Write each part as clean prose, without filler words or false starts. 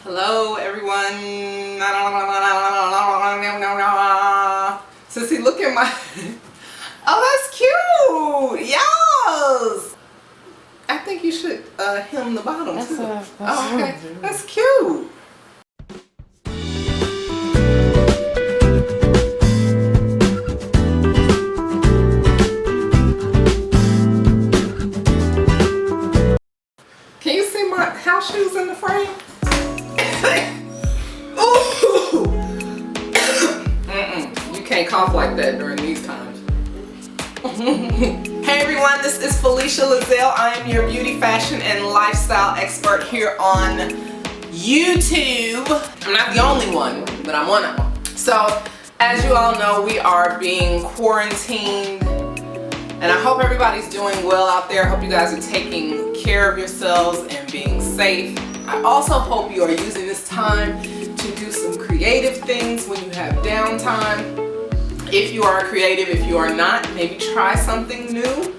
Hello everyone. Sissy, look at my oh, that's cute. Yes, I think you should hem the bottom too. Oh, okay, that's cute. Can you see my house shoes in the frame? Ooh. You can't cough like that during these times. Hey everyone, this is Felicia Lizziel. I am your beauty, fashion, and lifestyle expert here on YouTube. I'm not the only one, but I'm one of them. So, as you all know, we are being quarantined, and I hope everybody's doing well out there. I hope you guys are taking care of yourselves and being safe. I also hope you are using this time to do some creative things when you have downtime. If you are creative, if you are not, maybe try something new.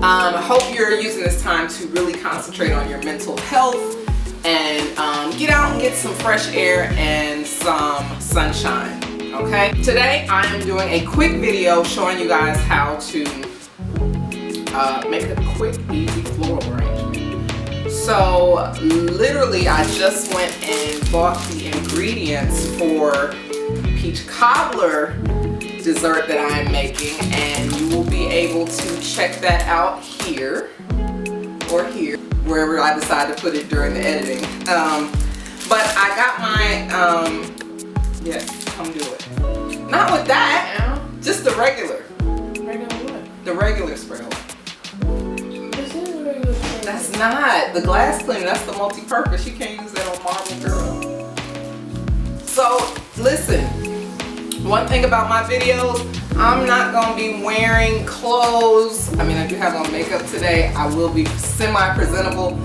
I hope you're using this time to really concentrate on your mental health and get out and get some fresh air and some sunshine, okay? Today I am doing a quick video showing you guys how to make a quick, easy floral arrangement. So literally I just went and bought the ingredients for peach cobbler dessert that I am making, and you will be able to check that out here or here, wherever I decide to put it during the editing. But I got my, yes, come do it. Not with that, just the regular. Regular what? The regular spray. This is a regular spray. That's not the glass cleaner. That's the multi-purpose. You can't use that on marble, girl. So listen, one thing about my videos, I'm not gonna be wearing clothes. I mean, I do have on makeup today. I will be semi-presentable,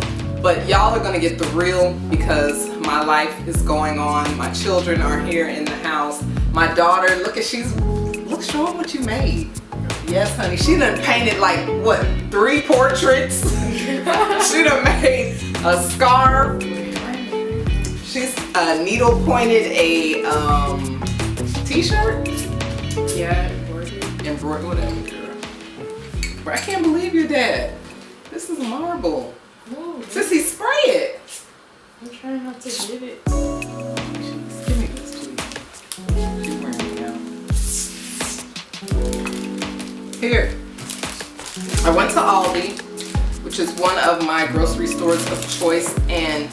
but y'all are gonna get the real because my life is going on. My children are here in the house. My daughter, look, show them what you made. Yes, honey. She done painted like, what, 3 portraits? She done made a scarf. She's needle pointed a t-shirt? Yeah, Embroidered, whatever, girl. But I can't believe you're dead. This is marble. no. Sissy, spray it. I'm trying not to get it. Give me this, please. She's wearing it now. Here. I went to Aldi, which is one of my grocery stores of choice, and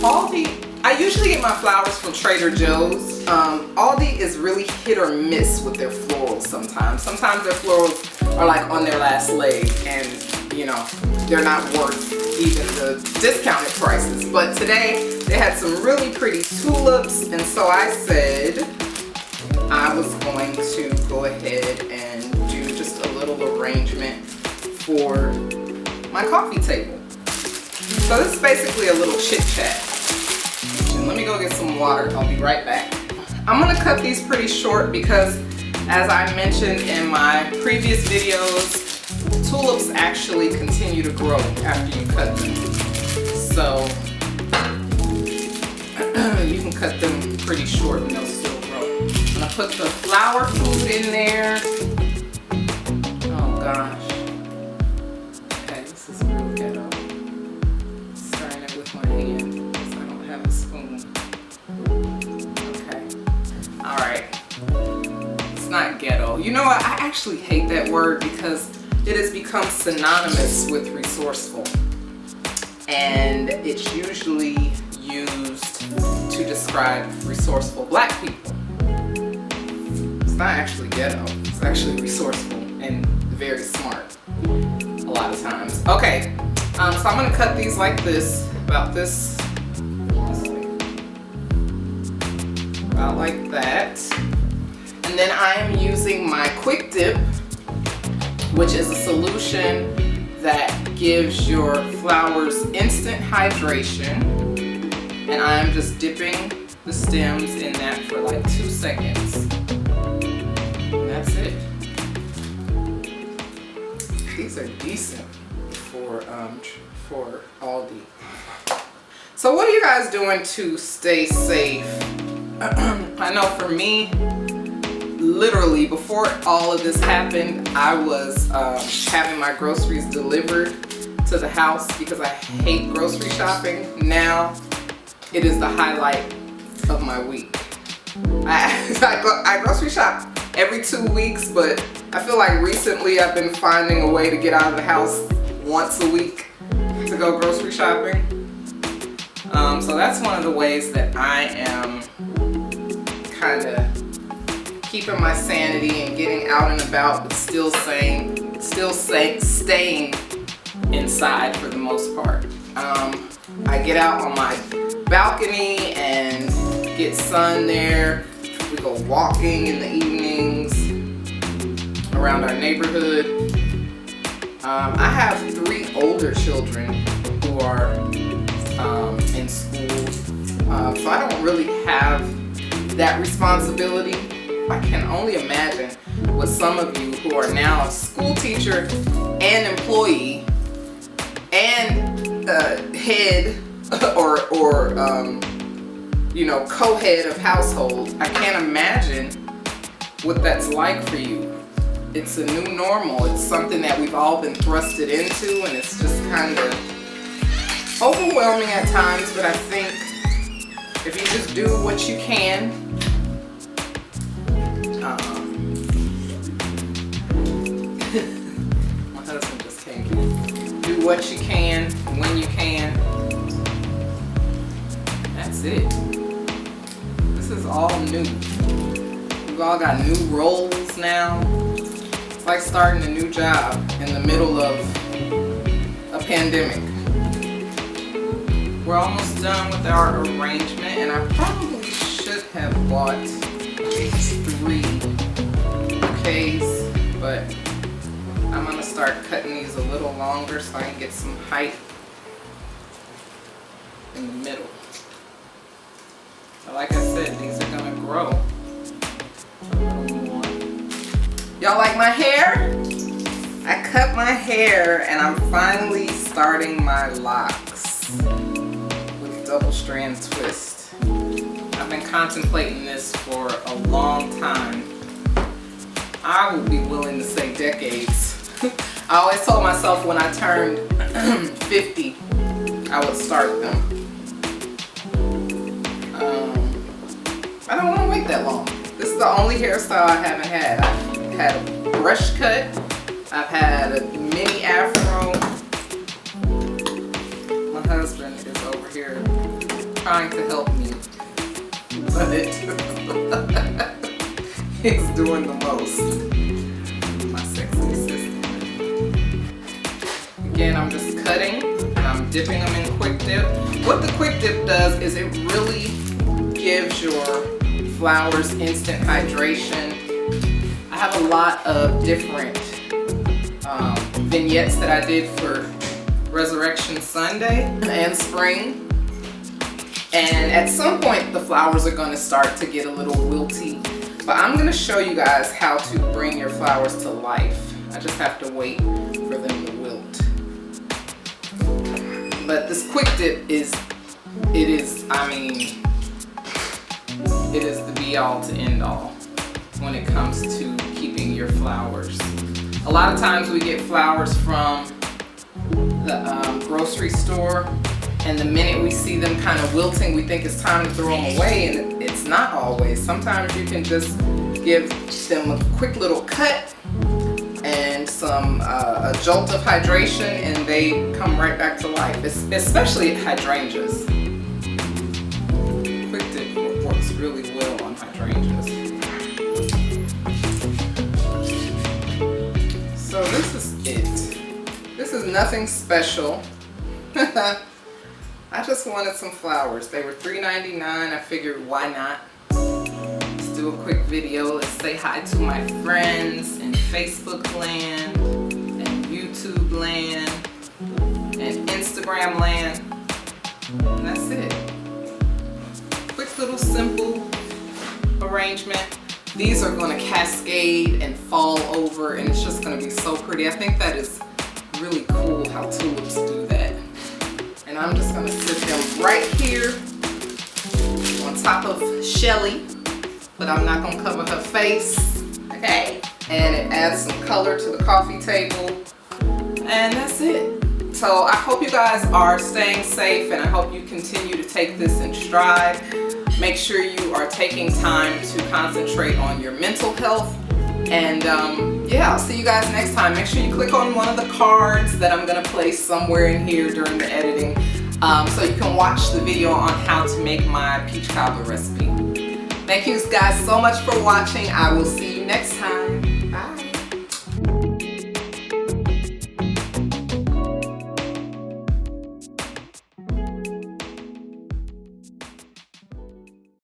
Aldi, I usually get my flowers from Trader Joe's. Aldi is really hit or miss with their florals sometimes. Sometimes their florals are like on their last leg and, you know, they're not worth even the discounted prices. But today they had some really pretty tulips, and so I said I was going to go ahead and do just a little arrangement for my coffee table. So this is basically a little chit-chat. Let me go get some water. I'll be right back. I'm gonna cut these pretty short because, as I mentioned in my previous videos, tulips actually continue to grow after you cut them. So you can cut them pretty short and they'll still grow. I'm gonna put the flower food in there. Oh gosh. Okay, this is real ghetto. Stirring it with my hand. Have a spoon. Okay. Alright. It's not ghetto. You know what? I actually hate that word because it has become synonymous with resourceful. And it's usually used to describe resourceful black people. It's not actually ghetto. It's actually resourceful and very smart a lot of times. Okay. So I'm going to cut these like this. About this. About like that. And then I am using my quick dip, which is a solution that gives your flowers instant hydration, and I am just dipping the stems in that for like 2 seconds, and that's it. These are decent for Aldi. So what are you guys doing to stay safe? I know for me, literally before all of this happened, I was having my groceries delivered to the house because I hate grocery shopping. Now it is the highlight of my week. I grocery shop every 2 weeks, but I feel like recently I've been finding a way to get out of the house once a week to go grocery shopping. So that's one of the ways that I am kind of keeping my sanity and getting out and about, but still staying inside for the most part. I get out on my balcony and get sun there. We go walking in the evenings around our neighborhood. I have 3 older children who are in school, so I don't really have that responsibility. I can only imagine what some of you who are now a school teacher and employee and head or co-head of household. I can't imagine what that's like for you. It's a new normal. It's something that we've all been thrusted into, and it's just kind of overwhelming at times, but I think if you just do what you can, my husband just came in. Do what you can, when you can. That's it. This is all new. We've all got new roles now. It's like starting a new job in the middle of a pandemic. We're almost done with our arrangement, and I probably should have bought 3 bouquets, but I'm gonna start cutting these a little longer so I can get some height in the middle. But like I said, these are gonna grow a little more. Y'all like my hair? I cut my hair and I'm finally starting my locks with double strand twist. I've been contemplating this for a long time. I would be willing to say decades. I always told myself when I turned 50, I would start them. I don't want to wait that long. This is the only hairstyle I haven't had. I've had a brush cut. I've had a mini afro. My husband is over here trying to help me, but he's doing the most. My sexy assistant. Again, I'm just cutting and I'm dipping them in quick dip. What the quick dip does is it really gives your flowers instant hydration. I have a lot of different vignettes that I did for Resurrection Sunday and spring. And at some point the flowers are going to start to get a little wilty. But I'm going to show you guys how to bring your flowers to life. I just have to wait for them to wilt. But this quick dip is the be all to end all when it comes to keeping your flowers. A lot of times we get flowers from the grocery store, and the minute we see them kind of wilting, we think it's time to throw them away, and it's not always. Sometimes you can just give them a quick little cut and a jolt of hydration, and they come right back to life, especially hydrangeas. Quick dip works really well on hydrangeas. So this is it. This is nothing special. I just wanted some flowers. They were $3.99. I figured, why not? Let's do a quick video. Let's say hi to my friends in Facebook land and YouTube land and Instagram land. And that's it. Quick little simple arrangement. These are going to cascade and fall over, and it's just going to be so pretty. I think that is really cool how tulips do that. And And I'm just gonna sit them right here on top of Shelly, but I'm not gonna cover her face, okay? And it adds some color to the coffee table, and that's it. So I hope you guys are staying safe, and I hope you continue to take this in stride. Make sure you are taking time to concentrate on your mental health. And yeah, I'll see you guys next time. Make sure you click on one of the cards that I'm gonna place somewhere in here during the editing, so you can watch the video on how to make my peach cobbler recipe. Thank you guys so much for watching. I will see you next time.